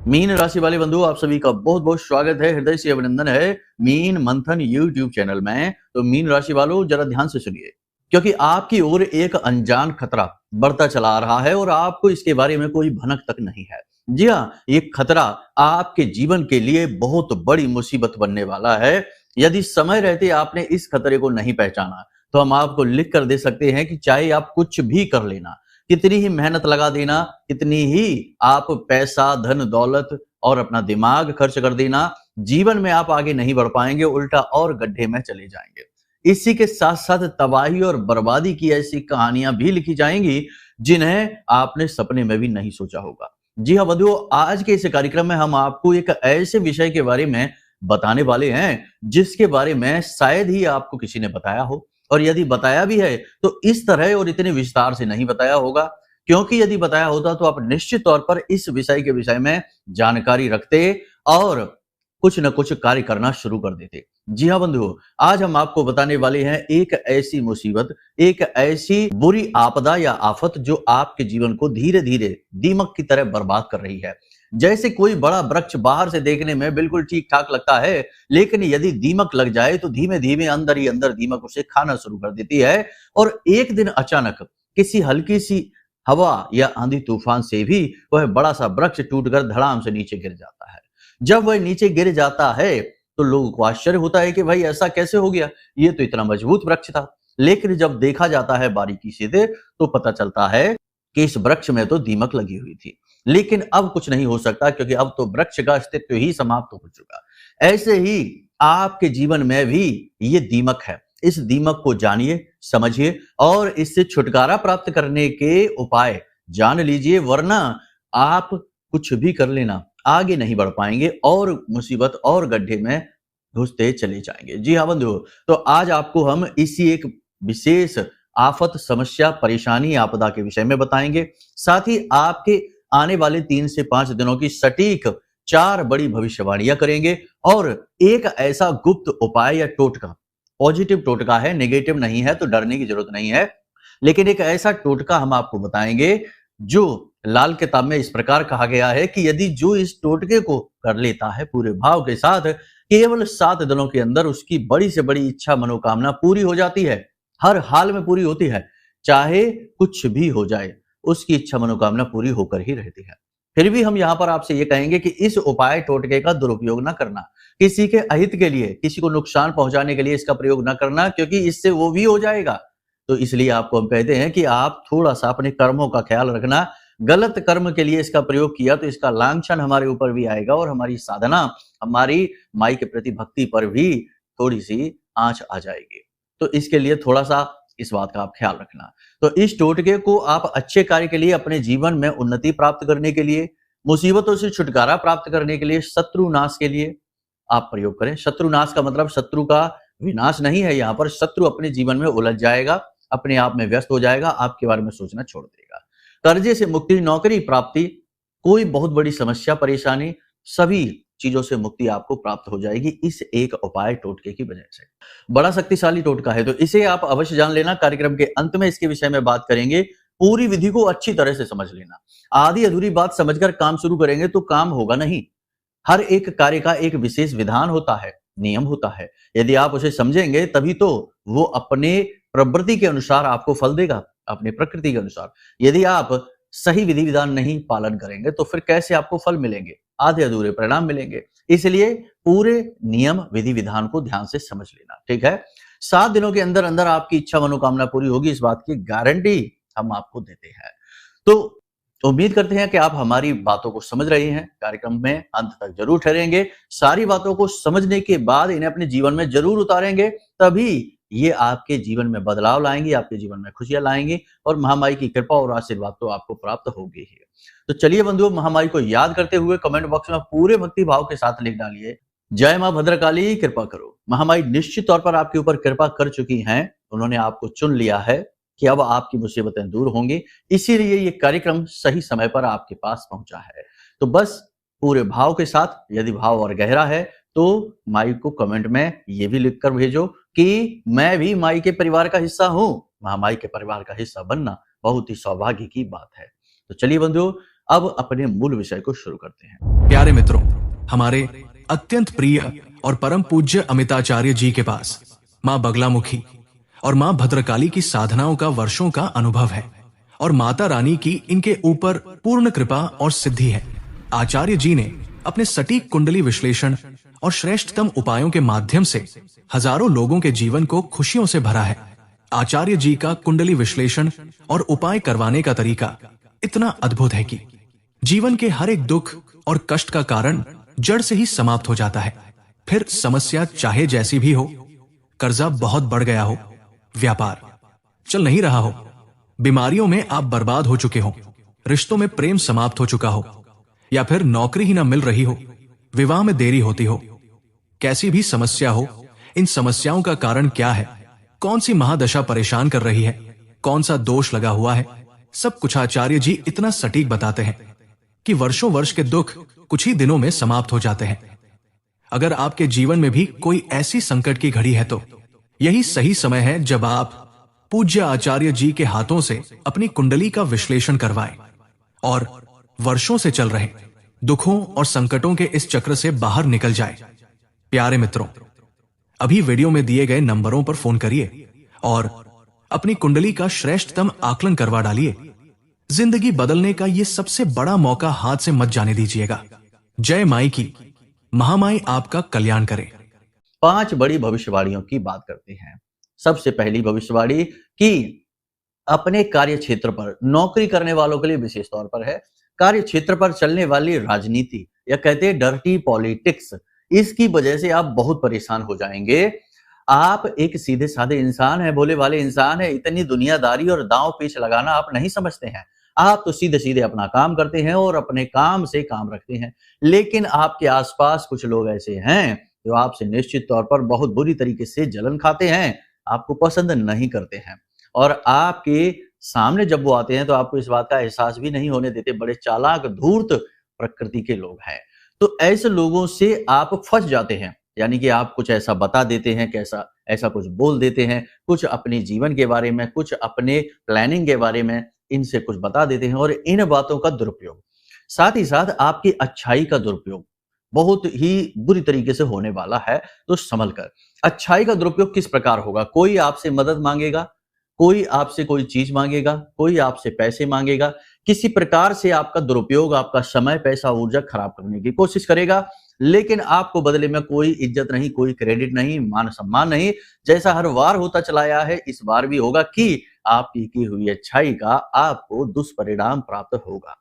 Mean राशि वाले बंधु, आप सभी का बहुत बहुत स्वागत है, हृदय से अभिनंदन है मीन मंथन यूट्यूब चैनल में। तो मीन राशि वालों, जरा ध्यान से सुनिए, क्योंकि आपकी ओर एक अनजान खतरा बढ़ता चला आ रहा है और आपको इसके बारे में कोई भनक तक नहीं है। जी हाँ, ये खतरा आपके जीवन के लिए बहुत बड़ी मुसीबत बनने वाला है। यदि समय रहते आपने इस खतरे को नहीं पहचाना तो हम आपको लिख कर दे सकते हैं कि चाहे आप कुछ भी कर लेना, कितनी ही मेहनत लगा देना, कितनी ही आप पैसा, धन, दौलत और अपना दिमाग खर्च कर देना, जीवन में आप आगे नहीं बढ़ पाएंगे, उल्टा और गड्ढे में चले जाएंगे। इसी के साथ साथ तबाही और बर्बादी की ऐसी कहानियां भी लिखी जाएंगी जिन्हें आपने सपने में भी नहीं सोचा होगा। जी हाँ बंधुओं, आज के इस कार्यक्रम में हम आपको एक ऐसे विषय के बारे में बताने वाले हैं जिसके बारे में शायद ही आपको किसी ने बताया हो, और यदि बताया भी है तो इस तरह और इतने विस्तार से नहीं बताया होगा, क्योंकि यदि बताया होता तो आप निश्चित तौर पर इस विषय के विषय में जानकारी रखते और कुछ न कुछ कार्य करना शुरू कर देते। जी हाँ बंधुओं, आज हम आपको बताने वाले हैं एक ऐसी मुसीबत, एक ऐसी बुरी आपदा या आफत जो आपके जीवन को धीरे धीरे दीमक की तरह बर्बाद कर रही है। जैसे कोई बड़ा वृक्ष बाहर से देखने में बिल्कुल ठीक ठाक लगता है, लेकिन यदि दीमक लग जाए तो धीमे धीमे अंदर ही अंदर दीमक उसे खाना शुरू कर देती है और एक दिन अचानक किसी हल्की सी हवा या आंधी तूफान से भी वह बड़ा सा वृक्ष टूटकर धड़ाम से नीचे गिर जाता है। जब वह नीचे गिर जाता है तो लोगों को आश्चर्य होता है कि भाई ऐसा कैसे हो गया, ये तो इतना मजबूत वृक्ष था। लेकिन जब देखा जाता है बारीकी से तो पता चलता है कि इस वृक्ष में तो दीमक लगी हुई थी। लेकिन अब कुछ नहीं हो सकता, क्योंकि अब तो वृक्ष का अस्तित्व ही समाप्त हो चुका। ऐसे ही आपके जीवन में भी ये दीमक है। इस दीमक को जानिए, समझिए और इससे छुटकारा प्राप्त करने के उपाय जान लीजिए, वरना आप कुछ भी कर लेना, आगे नहीं बढ़ पाएंगे और मुसीबत और गड्ढे में घुसते चले जाएंगे। जी हाँ बंधुओं, तो आज आपको हम इसी एक विशेष आफत, समस्या, परेशानी, आपदा के विषय में बताएंगे। साथ ही आपके आने वाले 3 से 5 दिनों की सटीक 4 बड़ी भविष्यवाणियां करेंगे और एक ऐसा गुप्त उपाय या टोटका, पॉजिटिव टोटका है, नेगेटिव नहीं है, तो डरने की जरूरत नहीं है, लेकिन एक ऐसा टोटका हम आपको बताएंगे जो लाल किताब में इस प्रकार कहा गया है कि यदि जो इस टोटके को कर लेता है पूरे भाव के साथ, केवल 7 दिनों के अंदर उसकी बड़ी से बड़ी इच्छा, मनोकामना पूरी हो जाती है। हर हाल में पूरी होती है, चाहे कुछ भी हो जाए, उसकी इच्छा मनोकामना पूरी होकर ही रहती है। फिर भी हम यहाँ पर आपसे ये कहेंगे कि इस उपाय टोटके का दुरुपयोग ना करना, किसी के अहित के लिए, किसी को नुकसान पहुंचाने के लिए इसका प्रयोग ना करना, क्योंकि इससे वो भी हो जाएगा। तो इसलिए आपको हम कहते हैं कि आप थोड़ा सा अपने कर्मों का ख्याल रखना। गलत कर्म के लिए इसका प्रयोग किया तो इसका लांछन हमारे ऊपर भी आएगा और हमारी साधना, हमारी माई के प्रति भक्ति पर भी थोड़ी सी आंच आ जाएगी। तो इसके लिए थोड़ा सा इस बात का आप ख्याल रखना। तो इस टोटके को आप अच्छे कार्य के लिए, अपने जीवन में उन्नति प्राप्त करने के लिए, मुसीबतों से छुटकारा प्राप्त करने के लिए, शत्रु नाश के लिए आप प्रयोग करें। शत्रु नाश का मतलब शत्रु का विनाश नहीं है, यहाँ पर शत्रु अपने जीवन में उलझ जाएगा, अपने आप में व्यस्त हो जाएगा, आपके बारे में सोचना छोड़ देगा। कर्जे से मुक्ति, नौकरी प्राप्ति, कोई बहुत बड़ी समस्या, परेशानी, सभी चीजों से मुक्ति आपको प्राप्त हो जाएगी इस एक उपाय टोटके की वजह से। बड़ा शक्तिशाली टोटका है, तो इसे आप अवश्य जान लेना। कार्यक्रम के अंत में इसके विषय में बात करेंगे। पूरी विधि को अच्छी तरह से समझ लेना। आधी अधूरी बात समझकर काम शुरू करेंगे तो काम होगा नहीं। हर एक कार्य का एक विशेष विधान होता है, नियम होता है। यदि आप उसे समझेंगे तभी तो वो अपने प्रवृत्ति के अनुसार आपको फल देगा, अपने प्रकृति के अनुसार। यदि आप सही विधि विधान नहीं पालन करेंगे तो फिर कैसे आपको फल मिलेंगे, आधे अधूरे परिणाम मिलेंगे। इसलिए पूरे नियम, विधि विधान को ध्यान से समझ लेना, ठीक है। 7 दिनों के अंदर अंदर आपकी इच्छा मनोकामना पूरी होगी, इस बात की गारंटी हम आपको देते हैं। तो उम्मीद करते हैं कि आप हमारी बातों को समझ रहे हैं। कार्यक्रम में अंत तक जरूर ठहरेंगे। सारी बातों को समझने के बाद इन्हें अपने जीवन में जरूर उतारेंगे, तभी ये आपके जीवन में बदलाव लाएंगी, आपके जीवन में खुशियां लाएंगी और महामाई की कृपा और आशीर्वाद तो आपको प्राप्त होगी ही। तो चलिए बंधुओं, महामाई को याद करते हुए कमेंट बॉक्स में पूरे भक्ति भाव के साथ लिख डालिए, जय मां भद्रकाली, कृपा करो। महामाई निश्चित तौर पर आपके ऊपर कृपा कर चुकी हैं। उन्होंने आपको चुन लिया है कि अब आपकी मुसीबतें दूर होंगी, इसीलिए ये कार्यक्रम सही समय पर आपके पास पहुंचा है। तो बस पूरे भाव के साथ, यदि भाव और गहरा है तो माई को कमेंट में ये भी लिखकर भेजो कि मैं भी माई के परिवार का हिस्सा हूं। महामाई के परिवार का हिस्सा बनना बहुत ही सौभाग्य की बात है। तो चलिए बंधुओं, अब अपने मूल विषय को शुरू करते हैं। प्यारे मित्रों, हमारे अत्यंत प्रिय और परम पूज्य अमिताचार्य जी के पास माँ बगलामुखी और माँ भद्रकाली की साधनाओं का वर्षों का अनुभव है और माता रानी की इनके ऊपर पूर्ण कृपा और सिद्धि है। आचार्य जी ने अपने सटीक कुंडली विश्लेषण और श्रेष्ठतम उपायों के माध्यम से हजारों लोगों के जीवन को खुशियों से भरा है। आचार्य जी का कुंडली विश्लेषण और उपाय करवाने का तरीका इतना अद्भुत है कि जीवन के हर एक दुख और कष्ट का कारण जड़ से ही समाप्त हो जाता है। फिर समस्या चाहे जैसी भी हो, कर्जा बहुत बढ़ गया हो, व्यापार चल नहीं रहा हो, बीमारियों में आप बर्बाद हो चुके हो, रिश्तों में प्रेम समाप्त हो चुका हो, या फिर नौकरी ही ना मिल रही हो, विवाह में देरी होती हो, कैसी भी समस्या हो, इन समस्याओं का कारण क्या है, कौन सी महादशा परेशान कर रही है, कौन सा दोष लगा हुआ है, सब कुछ आचार्य जी इतना सटीक बताते हैं कि वर्षों वर्ष के दुख कुछ ही दिनों में समाप्त हो जाते हैं। अगर आपके जीवन में भी कोई ऐसी संकट की घड़ी है तो यही सही समय है जब आप पूज्य आचार्य जी के हाथों से अपनी कुंडली का विश्लेषण करवाएं और वर्षों से चल रहे दुखों और संकटों के इस चक्र से बाहर निकल जाए। प्यारे मित्रों, अभी वीडियो में दिए गए नंबरों पर फोन करिए और अपनी कुंडली का श्रेष्ठतम आकलन करवा डालिए। जिंदगी बदलने का ये सबसे बड़ा मौका हाथ से मत जाने दीजिएगा। जय माई की, महामाई आपका कल्याण करे। 5 बड़ी भविष्यवाणियों की बात करते हैं। सबसे पहली भविष्यवाणी कि अपने कार्य क्षेत्र पर नौकरी करने वालों के लिए विशेष तौर पर है। कार्य क्षेत्र पर चलने वाली राजनीति या कहते हैं डर्टी पॉलिटिक्स, इसकी वजह से आप बहुत परेशान हो जाएंगे। आप एक सीधे साधे इंसान है, भोले वाले इंसान है, इतनी दुनियादारी और दांव पेच लगाना आप नहीं समझते हैं। आप तो सीधे सीधे अपना काम करते हैं और अपने काम से काम रखते हैं। लेकिन आपके आसपास कुछ लोग ऐसे हैं जो आपसे निश्चित तौर पर बहुत बुरी तरीके से जलन खाते हैं, आपको पसंद नहीं करते हैं और आपके सामने जब वो आते हैं तो आपको इस बात का एहसास भी नहीं होने देते। बड़े चालाक धूर्त प्रकृति के लोग हैं। तो ऐसे लोगों से आप फंस जाते हैं, यानी कि आप कुछ ऐसा बता देते हैं, कैसा ऐसा कुछ बोल देते हैं, कुछ अपने जीवन के बारे में, कुछ अपने प्लानिंग के बारे में इनसे कुछ बता देते हैं और इन बातों का दुरुपयोग, साथ ही साथ आपकी अच्छाई का दुरुपयोग बहुत ही बुरी तरीके से होने वाला है। तो संभल कर। अच्छाई का दुरुपयोग किस प्रकार होगा? कोई आपसे मदद मांगेगा, कोई आपसे कोई चीज मांगेगा, कोई आपसे पैसे मांगेगा, किसी प्रकार से आपका दुरुपयोग, आपका समय, पैसा, ऊर्जा खराब करने की कोशिश करेगा, लेकिन आपको बदले में कोई इज्जत नहीं, कोई क्रेडिट नहीं, मान सम्मान नहीं। जैसा हर बार होता चला आया है, इस बार भी होगा कि आपकी की हुई अच्छाई का आपको दुष्परिणाम प्राप्त होगा,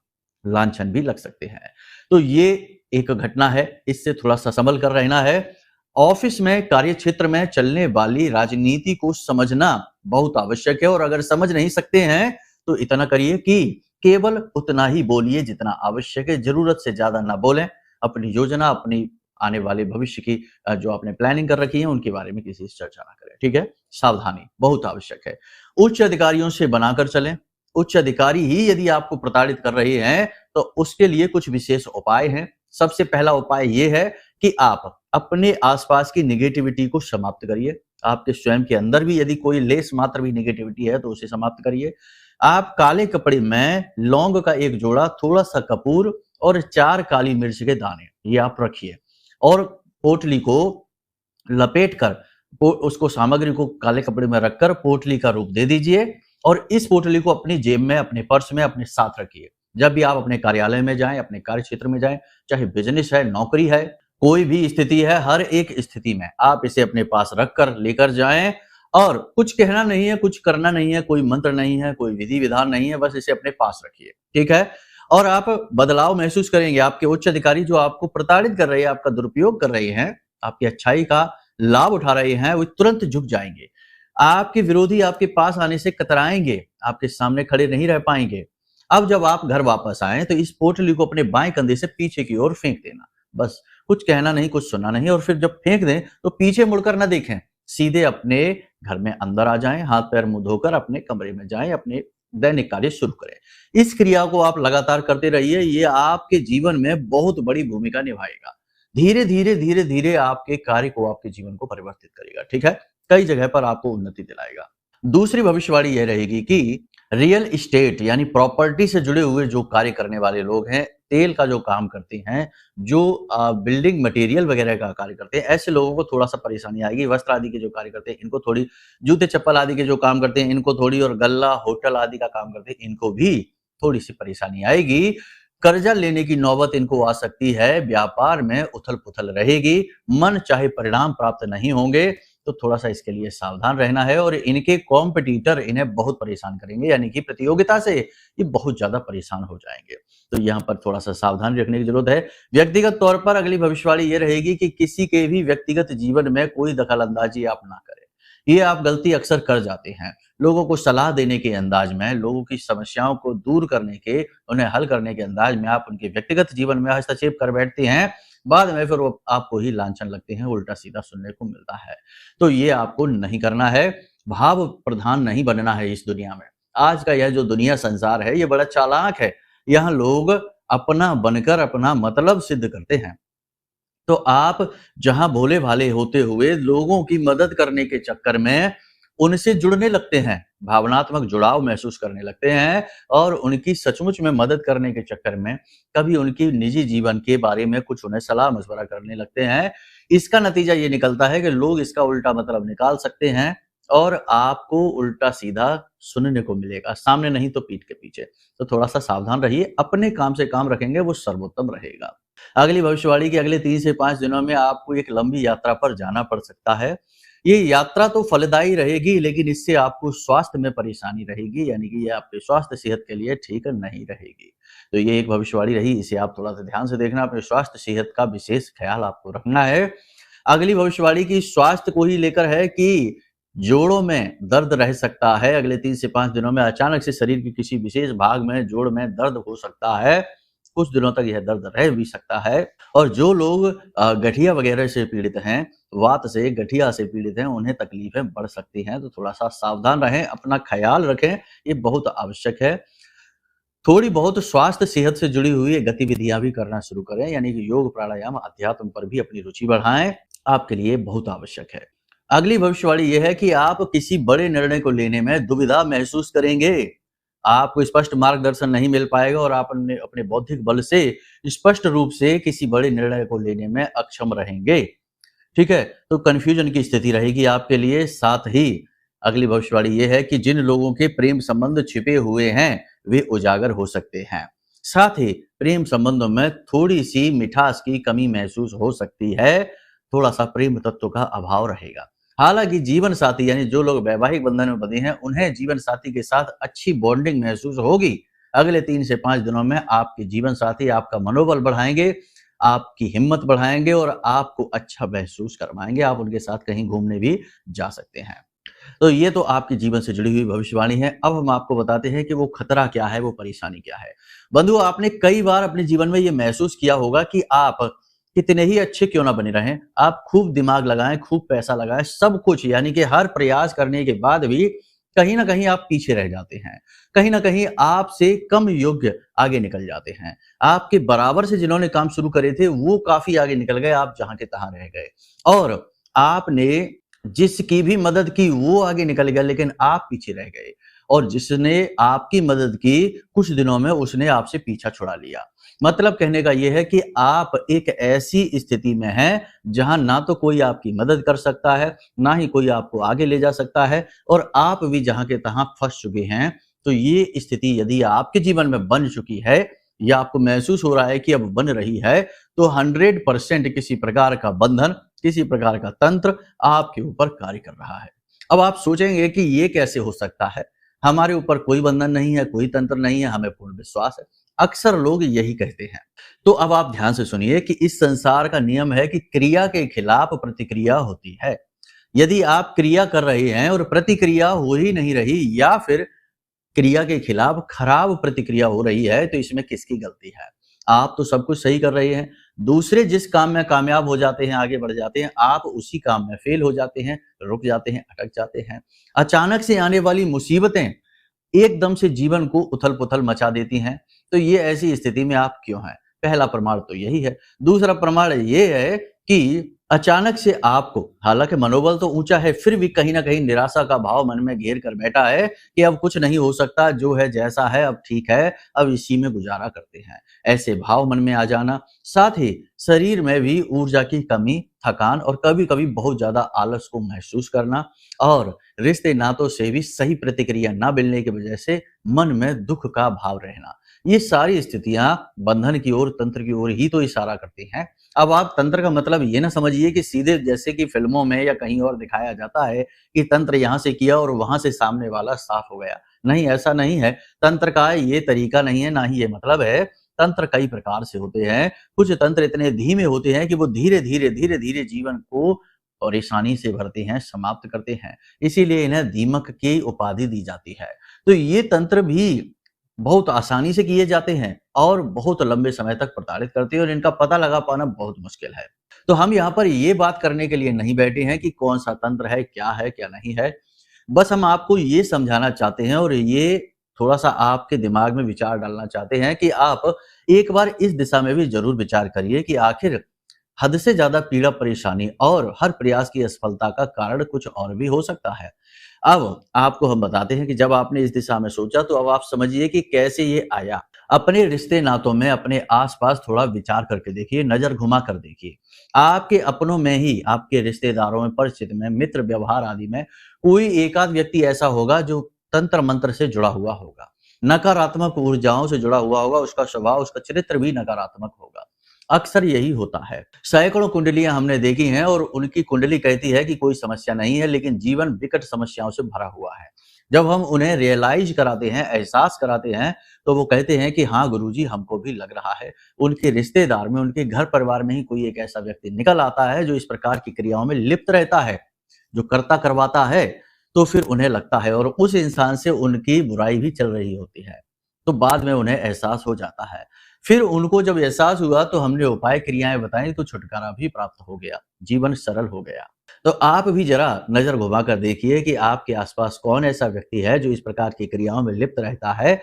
लांछन भी लग सकते हैं। तो ये एक घटना है, इससे थोड़ा सा संभल कर रहना है। ऑफिस में, कार्य क्षेत्र में चलने वाली राजनीति को समझना बहुत आवश्यक है और अगर समझ नहीं सकते हैं तो इतना करिए कि केवल उतना ही बोलिए जितना आवश्यक है, जरूरत से ज्यादा ना बोलें। अपनी योजना, अपनी आने वाले भविष्य की जो आपने प्लानिंग कर रखी है उनके बारे में किसी से चर्चा ना करें, ठीक है? सावधानी बहुत आवश्यक है। उच्च अधिकारियों से बनाकर चलें। उच्च अधिकारी ही यदि आपको प्रताड़ित कर रहे हैं तो उसके लिए कुछ विशेष उपाय हैं। सबसे पहला उपाय ये है कि आप अपने आसपास की नेगेटिविटी को समाप्त करिए। आपके स्वयं के अंदर भी यदि कोई लेस मात्र भी नेगेटिविटी है तो उसे समाप्त करिए। आप काले कपड़े में लौंग का एक जोड़ा, थोड़ा सा कपूर और 4 काली मिर्च के दाने ये आप रखिए और पोटली को लपेट कर उसको, सामग्री को काले कपड़े में रखकर पोटली का रूप दे दीजिए और इस पोटली को अपनी जेब में, अपने पर्स में अपने साथ रखिए। जब भी आप अपने कार्यालय में जाएं, अपने कार्य क्षेत्र में जाएं, चाहे बिजनेस है, नौकरी है, कोई भी स्थिति है, हर एक स्थिति में आप इसे अपने पास रखकर लेकर जाएं और कुछ कहना नहीं है, कुछ करना नहीं है, कोई मंत्र नहीं है, कोई विधि विधान नहीं है, बस इसे अपने पास रखिए, ठीक है? और आप बदलाव महसूस करेंगे। आपके उच्च अधिकारी जो आपको प्रताड़ित कर रहे हैं, आपका दुरुपयोग कर रहे हैं, आपकी अच्छाई का लाभ उठा रहे हैं, वो तुरंत झुक जाएंगे। आपके विरोधी आपके पास आने से कतराएंगे, आपके सामने खड़े नहीं रह पाएंगे। अब जब आप घर वापस आए तो इस पोटली को अपने बाएं कंधे से पीछे की ओर फेंक देना। बस कुछ कहना नहीं, कुछ सुनना नहीं और फिर जब फेंक दें तो पीछे मुड़कर ना देखें, सीधे अपने घर में अंदर आ जाएं, हाथ पैर मुंह धोकर अपने कमरे में जाएं, अपने दैनिक कार्य शुरू करें। इस क्रिया को आप लगातार करते रहिए, ये आपके जीवन में बहुत बड़ी भूमिका निभाएगा। धीरे धीरे धीरे धीरे आपके कार्य को, आपके जीवन को परिवर्तित करेगा, ठीक है? कई जगह पर आपको उन्नति दिलाएगा। दूसरी भविष्यवाणी यह रहेगी कि रियल एस्टेट यानी प्रॉपर्टी से जुड़े हुए जो कार्य करने वाले लोग हैं, तेल का जो काम करते हैं, जो बिल्डिंग मटेरियल वगैरह का कार्य करते हैं, ऐसे लोगों को थोड़ा-सा परेशानी आएगी। वस्त्र आदि के जो कार्य करते हैं, इनको थोड़ी, जूते-चप्पल आदि के जो काम करते हैं, इनको थोड़ी, और गल्ला, होटल आदि का काम करते हैं, इनको भी थोड़ी-सी परेशानी आएगी। कर्जा लेने की नौबत इनको आ सकती है, व्यापार में उथल-पुथल रहेगी, मन चाहे परिणाम प्राप्त नहीं होंगे, तो थोड़ा-सा इसके लिए सावधान रहना है। और इनके कॉम्पिटिटर इन्हें बहुत परेशान करेंगे, यानी कि प्रतियोगिता से ये बहुत ज़्यादा परेशान हो जाएँगे। तो यहाँ पर थोड़ा-सा सावधान रखने की ज़रूरत है। व्यक्तिगत तौर पर अगली भविष्यवाणी ये रहेगी कि किसी के भी व्यक्तिगत जीवन में कोई दखल-अंदाज़ी आप ना करें। ये आप गलती अक्सर कर जाते हैं। लोगों को सलाह देने के अंदाज में, लोगों की समस्याओं को दूर करने के, उन्हें हल करने के अंदाज में आप उनके व्यक्तिगत जीवन में हस्तक्षेप कर बैठते हैं। बाद में फिर वो आपको ही लांछन लगते हैं, उल्टा-सीधा सुनने को मिलता है। तो ये आपको नहीं करना है, भाव प्रधान नहीं बनना है इस दुनिया में। आज का यह जो दुनिया संसार है, ये बड़ा चालाक है। यहाँ लोग अपना बनकर अपना मतलब सिद्ध करते हैं। तो आप जहाँ भोले-भाले होते हुए लोगों की मदद करने के चक्कर में उनसे जुड़ने लगते हैं, भावनात्मक जुड़ाव महसूस करने लगते हैं, और उनकी सचमुच में मदद करने के चक्कर में कभी उनकी निजी जीवन के बारे में कुछ उन्हें सलाह-मशवरा करने लगते हैं। इसका नतीजा ये निकलता है कि लोग इसका उल्टा मतलब निकाल सकते हैं, और आपको उल्टा-सीधा सुनने को मिलेगा, सामने नहीं तो पीठ के पीछे। तो थोड़ा-सा सावधान रहिए, अपने काम से काम रखेंगे, वो सर्वोत्तम रहेगा। अगली भविष्यवाणी की अगले 3 से 5 दिनों में आपको एक लंबी यात्रा पर जाना पड़ सकता है। ये यात्रा तो फलदायी रहेगी, लेकिन इससे आपको स्वास्थ्य में परेशानी रहेगी, यानी कि ये आपके स्वास्थ्य सेहत के लिए ठीक नहीं रहेगी। तो ये एक भविष्यवाणी रही, इसे आप थोड़ा-सा ध्यान से देखना, अपने स्वास्थ्य सेहत का विशेष ख्याल आपको रखना है। अगली भविष्यवाणी की स्वास्थ्य को ही लेकर है कि जोड़ों में दर्द रह सकता है। अगले 3 से 5 दिनों में अचानक से शरीर के किसी विशेष भाग में, जोड़ में दर्द हो सकता है। कुछ दिनों तक यह दर्द रह भी सकता है। और जो लोग गठिया वगैरह से पीड़ित हैं, वात से, गठिया से पीड़ित हैं, उन्हें तकलीफें बढ़ सकती हैं। तो थोड़ा-सा सावधान रहें, अपना ख्याल रखें, ये बहुत आवश्यक है। थोड़ी बहुत स्वास्थ्य सेहत से जुड़ी हुई गतिविधियां भी करना शुरू करें, यानी कि योग, प्राणायाम, अध्यात्म पर भी अपनी रुचि बढ़ाएं, आपके लिए बहुत आवश्यक है। अगली भविष्यवाणी यह है कि आप किसी बड़े निर्णय को लेने में दुविधा महसूस करेंगे। आपको स्पष्ट मार्गदर्शन नहीं मिल पाएगा, और आप अपने अपने बौद्धिक बल से स्पष्ट रूप से किसी बड़े निर्णय को लेने में अक्षम रहेंगे। ठीक है, तो कन्फ्यूजन की स्थिति रहेगी आपके लिए। साथ ही अगली भविष्यवाणी ये है कि जिन लोगों के प्रेम संबंध छिपे हुए हैं, वे उजागर हो सकते हैं। साथ ही प्रेम संबंधों में थोड़ी सी मिठास की कमी महसूस हो सकती है, थोड़ा सा प्रेम तत्व का अभाव रहेगा। हालांकि जीवन साथी, यानी जो लोग वैवाहिक बंधन में बंधे हैं, उन्हें जीवन साथी के साथ अच्छी बॉन्डिंग महसूस होगी। अगले 3 से 5 दिनों में आपके जीवन साथी आपका मनोबल बढ़ाएंगे, आपकी हिम्मत बढ़ाएंगे, और आपको अच्छा महसूस करवाएंगे। आप उनके साथ कहीं घूमने भी जा सकते हैं। तो ये तो आपके जीवन से जुड़ी हुई भविष्यवाणी है। अब हम आपको बताते हैं कि वो खतरा क्या है, वो परेशानी क्या है। बंधु, आपने कई बार अपने जीवन में ये महसूस किया होगा कि आप कितने ही अच्छे क्यों ना बने रहें, आप खूब दिमाग लगाएं, खूब पैसा लगाएं, सब कुछ, यानी कि हर प्रयास करने के बाद भी कहीं ना कहीं आप पीछे रह जाते हैं। कहीं ना कहीं आपसे कम योग्य आगे निकल जाते हैं। आपके बराबर से जिन्होंने काम शुरू करे थे, वो काफी आगे निकल गए, आप जहां के तहां रह गए। और आपने जिसकी भी मदद की, वो आगे निकल गया, लेकिन आप पीछे रह गए। और जिसने आपकी मदद की, कुछ दिनों में उसने आपसे पीछा छुड़ा लिया। मतलब कहने का यह है कि आप एक ऐसी स्थिति में हैं जहां ना तो कोई आपकी मदद कर सकता है, ना ही कोई आपको आगे ले जा सकता है, और आप भी जहां के तहां फंस चुके हैं। तो ये स्थिति यदि आपके जीवन में बन चुकी है, या आपको महसूस हो रहा है कि अब बन रही है, तो 100% किसी प्रकार का बंधन, किसी प्रकार का तंत्र आपके ऊपर कार्य कर रहा है। अब आप सोचेंगे कि ये कैसे हो सकता है, हमारे ऊपर कोई बंधन नहीं है, कोई तंत्र नहीं है, हमें पूर्ण विश्वास है। अक्सर लोग यही कहते हैं। तो अब आप ध्यान से सुनिए कि इस संसार का नियम है कि क्रिया के खिलाफ प्रतिक्रिया होती है। यदि आप क्रिया कर रहे हैं और प्रतिक्रिया हो ही नहीं रही, या फिर क्रिया के खिलाफ खराब प्रतिक्रिया हो रही है, तो इसमें किसकी गलती है? आप तो सब कुछ सही कर रहे हैं, दूसरे जिस काम में कामयाब हो जाते हैं, आगे बढ़ जाते हैं, आप उसी काम में फेल हो जाते हैं, रुक जाते हैं, अटक जाते हैं। अचानक से आने वाली मुसीबतें एकदम से जीवन को उथल-पुथल मचा देती हैं। तो ये ऐसी स्थिति में आप क्यों हैं? पहला प्रमाण तो यही है। दूसरा प्रमाण ये है कि अचानक से आपको, हालांकि मनोबल तो ऊंचा है, फिर भी कहीं ना कहीं निराशा का भाव मन में घेर कर बैठा है कि अब कुछ नहीं हो सकता, जो है जैसा है अब ठीक है, अब इसी में गुजारा करते हैं। ऐसे भाव मन में आ जाना, साथ ही शरीर में भी ऊर्जा की कमी, थकान और कभी कभी बहुत ज्यादा आलस को महसूस करना, और रिश्ते नातों से भी सही प्रतिक्रिया ना मिलने की वजह से मन में दुख का भाव रहना, ये सारी स्थितियां बंधन की ओर, तंत्र की ओर ही तो इशारा करती हैं। अब आप तंत्र का मतलब ये ना समझिए कि सीधे जैसे कि फिल्मों में या कहीं और दिखाया जाता है कि तंत्र यहाँ से किया और वहां से सामने वाला साफ हो गया। नहीं, ऐसा नहीं है। तंत्र का ये तरीका नहीं है, ना ही ये मतलब है। तंत्र कई प्रकार से होते हैं। कुछ तंत्र इतने धीमे होते हैं कि वो धीरे धीरे धीरे धीरे जीवन को परेशानी से भरते हैं, समाप्त करते हैं। इसीलिए इन्हें दीमक की उपाधि दी जाती है। तो ये तंत्र भी बहुत आसानी से किए जाते हैं और बहुत लंबे समय तक प्रताड़ित करते हैं, और इनका पता लगा पाना बहुत मुश्किल है। तो हम यहाँ पर ये बात करने के लिए नहीं बैठे हैं कि कौन सा तंत्र है, क्या नहीं है। बस हम आपको ये समझाना चाहते हैं और ये थोड़ा सा आपके दिमाग में विचार डालना चाहते हैं कि आप एक बार इस दिशा में भी जरूर विचार करिए कि आखिर हद से ज्यादा पीड़ा, परेशानी और हर प्रयास की असफलता का कारण कुछ और भी हो सकता है। अब आपको हम बताते हैं कि जब आपने इस दिशा में सोचा तो अब आप समझिए कि कैसे ये आया। अपने रिश्ते नातों में अपने आसपास थोड़ा विचार करके देखिए, नजर घुमा कर देखिए। आपके अपनों में ही, आपके रिश्तेदारों में, परिचित में, मित्र, व्यवहार आदि में कोई एकाध व्यक्ति ऐसा होगा जो तंत्र मंत्र से जुड़ा हुआ होगा, नकारात्मक ऊर्जाओं से जुड़ा हुआ होगा, उसका स्वभाव, उसका चरित्र भी नकारात्मक होगा। अक्सर यही होता है। सैकड़ों कुंडलियां हमने देखी हैं और उनकी कुंडली कहती है कि कोई समस्या नहीं है, लेकिन जीवन विकट समस्याओं से भरा हुआ है। जब हम उन्हें रियलाइज कराते हैं, एहसास कराते हैं, तो वो कहते हैं कि हाँ गुरुजी, हमको भी लग रहा है। उनके रिश्तेदार में, उनके घर परिवार में ही कोई एक ऐसा व्यक्ति निकल आता है जो इस प्रकार की क्रियाओं में लिप्त रहता है, जो करता करवाता है। तो फिर उन्हें लगता है, और उस इंसान से उनकी बुराई भी चल रही होती है। तो बाद में उन्हें एहसास हो जाता है। फिर उनको जब एहसास हुआ तो हमने उपाय, क्रियाएं बताई, तो छुटकारा भी प्राप्त हो गया, जीवन सरल हो गया। तो आप भी जरा नजर घुमा कर देखिए कि आपके आसपास कौन ऐसा व्यक्ति है जो इस प्रकार की क्रियाओं में लिप्त रहता है,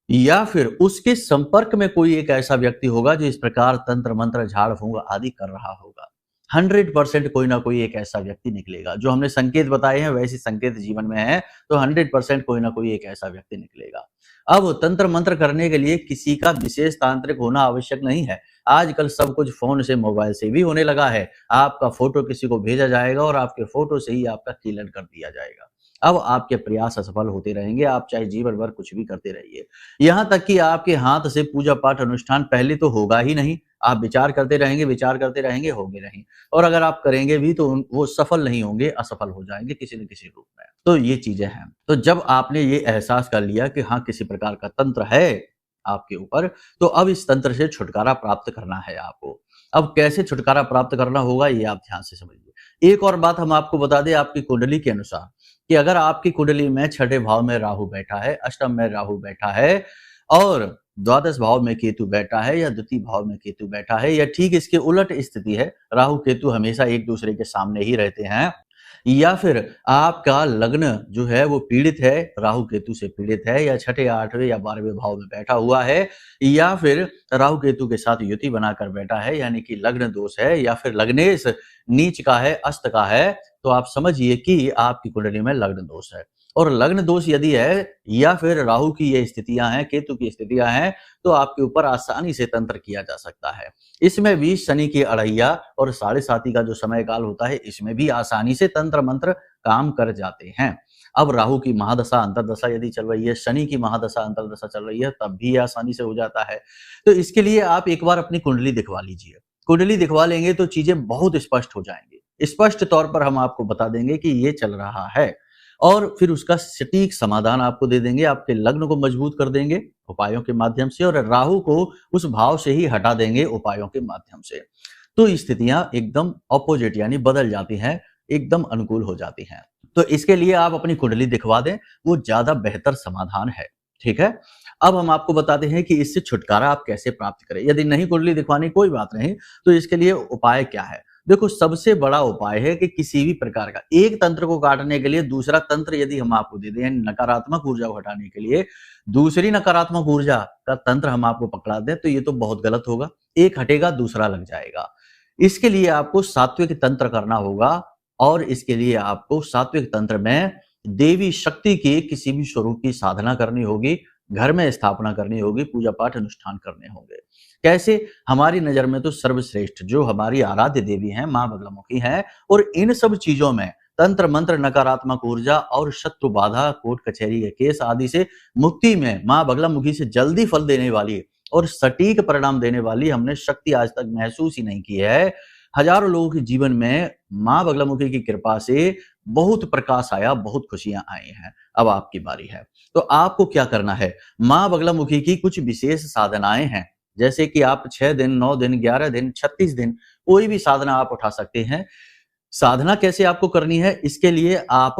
या फिर उसके संपर्क में कोई एक ऐसा व्यक्ति होगा जो इस प्रकार तंत्र मंत्र, झाड़ फूंक आदि कर रहा होगा। 100% कोई ना कोई एक ऐसा व्यक्ति निकलेगा। जो हमने संकेत बताए हैं वैसे संकेत जीवन में है, तो 100% कोई ना कोई एक ऐसा व्यक्ति निकलेगा। अब तंत्र मंत्र करने के लिए किसी का विशेष तांत्रिक होना आवश्यक नहीं है। आजकल सब कुछ फोन से, मोबाइल से भी होने लगा है। आपका फोटो किसी को भेजा जाएगा और आपके फोटो से ही आपका क्लीन कर दिया जाएगा। अब आपके प्रयास असफल होते रहेंगे, आप चाहे जीवन भर कुछ भी करते रहिए। यहाँ तक कि आपके हाथ से पूजा पाठ अनुष्ठान पहले तो होगा ही नहीं। आप विचार करते रहेंगे, विचार करते रहेंगे, होंगे नहीं। और अगर आप करेंगे भी तो वो सफल नहीं होंगे, असफल हो जाएंगे किसी न किसी रूप में। तो ये चीजें हैं। तो जब आपने ये एहसास कर लिया कि हाँ किसी प्रकार का तंत्र है आपके ऊपर, तो अब इस तंत्र से छुटकारा प्राप्त करना है आपको। अब कैसे छुटकारा प्राप्त करना होगा ये आप ध्यान से समझिए। एक और बात हम आपको बता दें आपकी कुंडली के अनुसार, कि अगर आपकी कुंडली में छठे भाव में राहु बैठा है, अष्टम में राहु बैठा है और द्वादश भाव में केतु बैठा है, या द्वितीय भाव में केतु बैठा है, या ठीक इसके उलट स्थिति है, राहु केतु हमेशा एक दूसरे के सामने ही रहते हैं, या फिर आपका लग्न जो है वो पीड़ित है, राहु केतु से पीड़ित है, या छठे, आठवें या 12वें भाव में बैठा हुआ है, या फिर राहु केतु के साथ युति बनाकर बैठा है, यानी कि लग्न दोष है, या फिर लग्नेश नीच का है, अस्त का है, तो आप समझिए कि आपकी कुंडली में लग्न दोष है। और लग्न दोष यदि है, या फिर राहु की ये स्थितियां हैं, केतु की स्थितियां हैं, तो आपके ऊपर आसानी से तंत्र किया जा सकता है। इसमें भी शनि की अढ़ैया और 7.5 का जो समय काल होता है, इसमें भी आसानी से तंत्र मंत्र काम कर जाते हैं। अब राहु की महादशा, अंतरदशा यदि चल रही है, शनि की महादशा, अंतरदशा चल रही है, तब भी आसानी से हो जाता है। तो इसके लिए आप एक बार अपनी कुंडली दिखवा लीजिए। कुंडली दिखवा लेंगे तो चीजें बहुत स्पष्ट हो जाएंगी। स्पष्ट तौर पर हम आपको बता देंगे कि ये चल रहा है, और फिर उसका सटीक समाधान आपको दे देंगे। आपके लग्न को मजबूत कर देंगे उपायों के माध्यम से, और राहु को उस भाव से ही हटा देंगे उपायों के माध्यम से। तो स्थितियां एकदम ऑपोजिट यानी बदल जाती हैं, एकदम अनुकूल हो जाती हैं। तो इसके लिए आप अपनी कुंडली दिखवा दें, वो ज्यादा बेहतर समाधान है। ठीक है। अब हम आपको बताते हैं कि इससे छुटकारा आप कैसे प्राप्त करें। यदि नहीं कुंडली दिखवानी, कोई बात नहीं, तो इसके लिए उपाय क्या है। देखो, सबसे बड़ा उपाय है कि किसी भी प्रकार का एक तंत्र को काटने के लिए दूसरा तंत्र यदि हम आपको दे दें, नकारात्मक ऊर्जा को हटाने के लिए दूसरी नकारात्मक ऊर्जा का तंत्र हम आपको पकड़ा दें, तो ये तो बहुत गलत होगा। एक हटेगा दूसरा लग जाएगा। इसके लिए आपको सात्विक तंत्र करना होगा और इसके लिए आपको सात्विक तंत्र में देवी शक्ति के किसी भी स्वरूप की साधना करनी होगी, घर में स्थापना करनी होगी, पूजा पाठ अनुष्ठान करने होंगे। कैसे? हमारी नजर में तो सर्वश्रेष्ठ जो हमारी आराध्य देवी हैं मां बगलामुखी हैं, और इन सब चीजों में तंत्र मंत्र, नकारात्मक ऊर्जा और शत्रु बाधा, कोर्ट कचहरी के केस आदि से मुक्ति में मां बगलामुखी से जल्दी फल देने वाली और सटीक परिणाम देने वाली हमने शक्ति आज तक महसूस ही नहीं की है। हजारों लोगों के जीवन में मां बगलामुखी की कृपा से बहुत प्रकाश आया, बहुत खुशियां आई हैं। अब आपकी बारी है। तो आपको क्या करना है? मां बगलामुखी की कुछ विशेष साधनाएं हैं, जैसे कि आप 6 दिन, 9 दिन, 11 दिन, 36 दिन कोई भी साधना आप उठा सकते हैं। साधना कैसे आपको करनी है? इसके लिए आप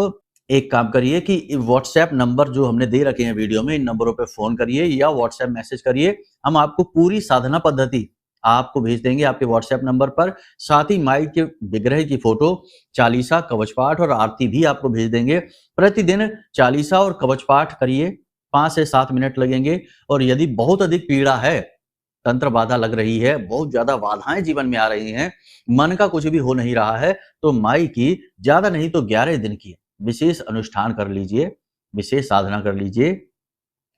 एक काम करिए कि व्हाट्सएप नंबर जो हमने दे रखे हैं वीडियो में, इन नंबरों पे फोन करिए या व्हाट्सएप मैसेज करिए। हम आपको पूरी साधना पद्धति आपको भेज देंगे आपके व्हाट्सएप नंबर पर। साथ ही माई के विग्रह की फोटो, चालीसा, कवच पाठ और आरती भी आपको भेज देंगे। प्रतिदिन चालीसा और कवच पाठ करिए, 5 से 7 मिनट लगेंगे। और यदि बहुत अधिक पीड़ा है, तंत्र बाधा लग रही है, बहुत ज्यादा बाधाएं जीवन में आ रही हैं, मन का कुछ भी हो नहीं रहा है, तो माई की ज्यादा नहीं तो 11 दिन की विशेष अनुष्ठान कर लीजिए, विशेष साधना कर लीजिए।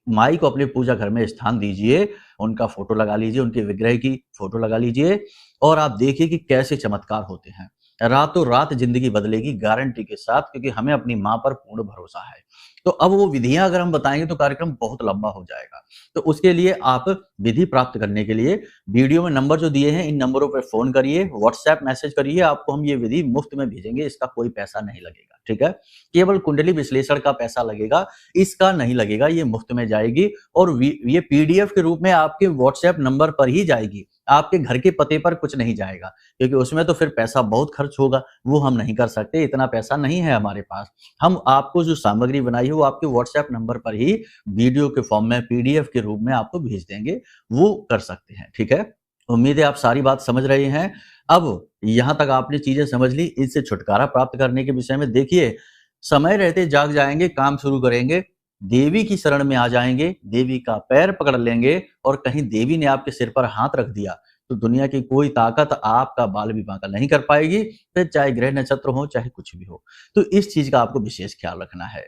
माई को अपने पूजा घर में स्थान दीजिए, उनका फोटो लगा लीजिए, उनके विग्रह की फोटो लगा लीजिए और आप देखिए कि कैसे चमत्कार होते हैं। रातों रात जिंदगी बदलेगी गारंटी के साथ, क्योंकि हमें अपनी मां पर पूर्ण भरोसा है। तो अब वो विधियां अगर हम बताएंगे तो कार्यक्रम बहुत लंबा हो जाएगा। तो उसके लिए आप विधि प्राप्त करने के लिए वीडियो में नंबर जो दिए हैं, इन नंबरों पर फोन करिए, व्हाट्सएप मैसेज करिए, आपको हम ये विधि मुफ्त में भेजेंगे, इसका कोई पैसा नहीं लगेगा। ठीक है? केवल कुंडली विश्लेषण का पैसा लगेगा, इसका नहीं लगेगा, ये मुफ्त में जाएगी और ये पीडीएफ के रूप में आपके व्हाट्सएप नंबर पर ही जाएगी, आपके घर के पते पर कुछ नहीं जाएगा, क्योंकि उसमें तो फिर पैसा बहुत खर्च होगा, वो हम नहीं कर सकते, इतना पैसा नहीं है हमारे पास। हम आपको जो सामग्री बनाई है वो आपके व्हाट्सएप नंबर पर ही वीडियो के फॉर्म में, पीडीएफ के रूप में आपको भेज देंगे, वो कर सकते हैं। ठीक है? उम्मीद है आप सारी बात समझ रहे हैं। अब यहां तक आपने चीजें समझ ली, इससे छुटकारा प्राप्त करने के विषय में देखिए, समय रहते जाग जाएंगे, काम शुरू करेंगे, देवी की शरण में आ जाएंगे, देवी का पैर पकड़ लेंगे और कहीं देवी ने आपके सिर पर हाथ रख दिया तो दुनिया की कोई ताकत आपका बाल भी बांका नहीं कर पाएगी, फिर चाहे ग्रह नक्षत्र हो, चाहे कुछ भी हो। तो इस चीज का आपको विशेष ख्याल रखना है।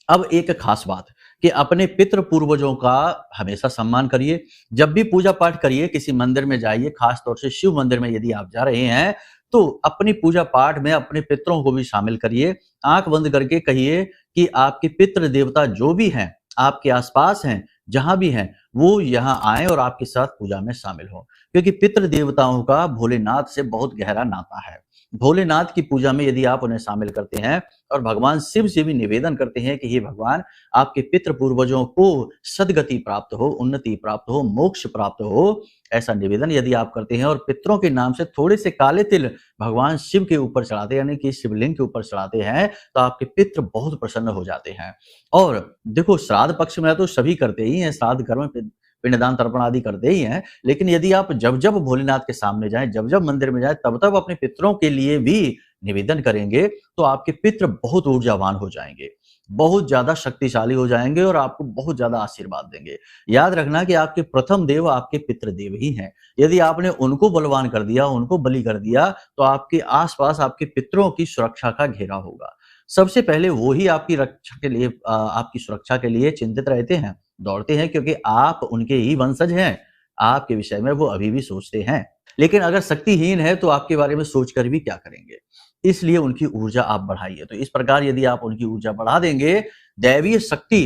अब एक खास बात कि अपने पितृ पूर्वजों का हमेशा सम्मान करिए। जब भी पूजा पाठ करिए, किसी मंदिर में जाइए, खास तौर से शिव मंदिर में यदि आप जा रहे हैं, तो अपनी पूजा पाठ में अपने पितरों को भी शामिल करिए। आंख बंद करके कहिए कि आपके पितृ देवता जो भी हैं, आपके आसपास हैं, जहां भी हैं, वो यहाँ आए और आपके साथ पूजा में शामिल हो, क्योंकि पितृ देवताओं का भोलेनाथ से बहुत गहरा नाता है। भोलेनाथ की पूजा में यदि आप उन्हें शामिल करते हैं और भगवान शिव से भी निवेदन करते हैं कि हे भगवान, आपके पितृ पूर्वजों को सदगति प्राप्त हो, उन्नति प्राप्त हो, मोक्ष प्राप्त हो, ऐसा निवेदन यदि आप करते हैं और पितरों के नाम से थोड़े से काले तिल भगवान शिव के ऊपर चढ़ाते हैं, यानी कि शिवलिंग के ऊपर चढ़ाते हैं, तो आपके पितृ बहुत प्रसन्न हो जाते हैं। और देखो, श्राद्ध पक्ष में तो सभी करते ही हैं, श्राद्ध घर में पिंडदान तर्पण आदि करते ही हैं, लेकिन यदि आप जब जब भोलेनाथ के सामने जाएं, जब जब मंदिर में जाएं, तब तब अपने पितरों के लिए भी निवेदन करेंगे, तो आपके पितृ बहुत ऊर्जावान हो जाएंगे, बहुत ज्यादा शक्तिशाली हो जाएंगे और आपको बहुत ज्यादा आशीर्वाद देंगे। याद रखना कि आपके प्रथम देव आपके पितृदेव ही हैं। यदि आपने उनको बलवान कर दिया, उनको बलि कर दिया, तो आपके आसपास आपके पितरों की सुरक्षा का घेरा होगा। सबसे पहले वो ही आपकी रक्षा के लिए, आपकी सुरक्षा के लिए चिंतित रहते हैं, दौड़ते हैं, क्योंकि आप उनके ही वंशज हैं। आपके विषय में वो अभी भी सोचते हैं, लेकिन अगर शक्तिहीन है तो आपके बारे में सोचकर भी क्या करेंगे। इसलिए उनकी ऊर्जा आप बढ़ाइए। तो इस प्रकार यदि आप उनकी ऊर्जा बढ़ा देंगे, दैवीय शक्ति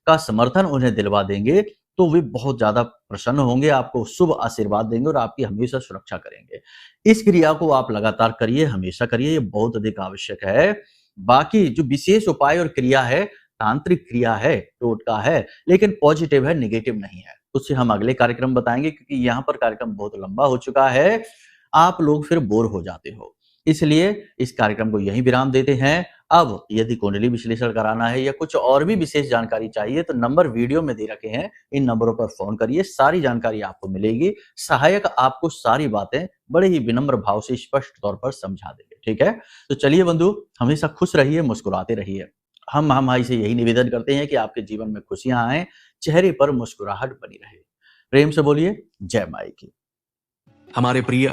का समर्थन उन्हें दिलवा देंगे, तो वे बहुत ज्यादा प्रसन्न होंगे, आपको शुभ आशीर्वाद देंगे और आपकी हमेशा सुरक्षा करेंगे। इस क्रिया को आप लगातार करिए, हमेशा करिए, ये बहुत अधिक आवश्यक है। बाकी जो विशेष उपाय और क्रिया है, तांत्रिक क्रिया है, टोटका है, लेकिन पॉजिटिव है, निगेटिव नहीं है। उससे हम अगले कार्यक्रम बताएंगे, क्योंकि यहाँ पर कार्यक्रम बहुत लंबा हो चुका है, आप लोग फिर बोर हो जाते हो, इसलिए इस कार्यक्रम को यहीं विराम देते हैं। अब यदि कुंडली विश्लेषण कराना है या कुछ और भी विशेष जानकारी चाहिए, तो नंबर वीडियो में दे रखे हैं, इन नंबरों पर फोन करिए, सारी जानकारी आपको मिलेगी। सहायक आपको सारी बातें बड़े ही विनम्र भाव से स्पष्ट तौर पर समझा देंगे। ठीक है? तो चलिए बंधु, हमेशा खुश रहिए, मुस्कुराते रहिए। हम भाई से यही निवेदन करते हैं कि आपके जीवन में खुशियां आए, चेहरे पर मुस्कुराहट बनी रहे। प्रेम से बोलिए जय माई की। हमारे प्रिय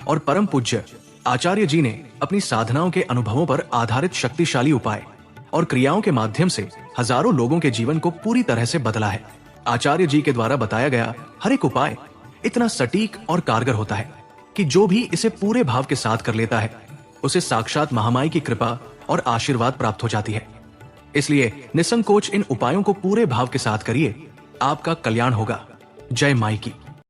और परम पूज्य आचार्य जी ने अपनी साधनाओं के अनुभवों पर आधारित शक्तिशाली उपाय और क्रियाओं के माध्यम से हजारों लोगों के जीवन को पूरी तरह से बदला है। आचार्य जी के द्वारा बताया गया हर एक उपाय इतना सटीक और कारगर होता है कि जो भी इसे पूरे भाव के साथ कर लेता है उसे साक्षात महामाई की कृपा और आशीर्वाद प्राप्त हो जाती है। इसलिए निसंकोच इन उपायों को पूरे भाव के साथ करिए, आपका कल्याण होगा। जय माई की।